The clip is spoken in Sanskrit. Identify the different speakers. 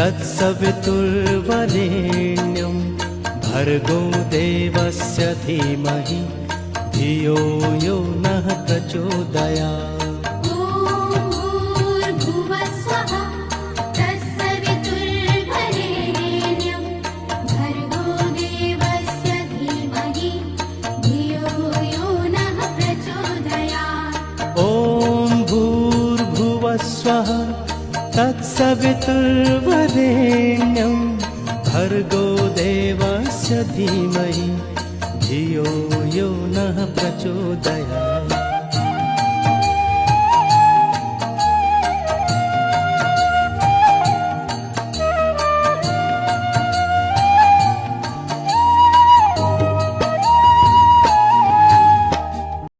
Speaker 1: तत्सवितुर्वरेण्यं भर्गो देवस्य धीमहि धियो यो नः प्रचोदयात्। स्वः तत्सवितुर्वरेण्यं भर्गो देवस्य धीमहि धियो यो नः प्रचोदयात्।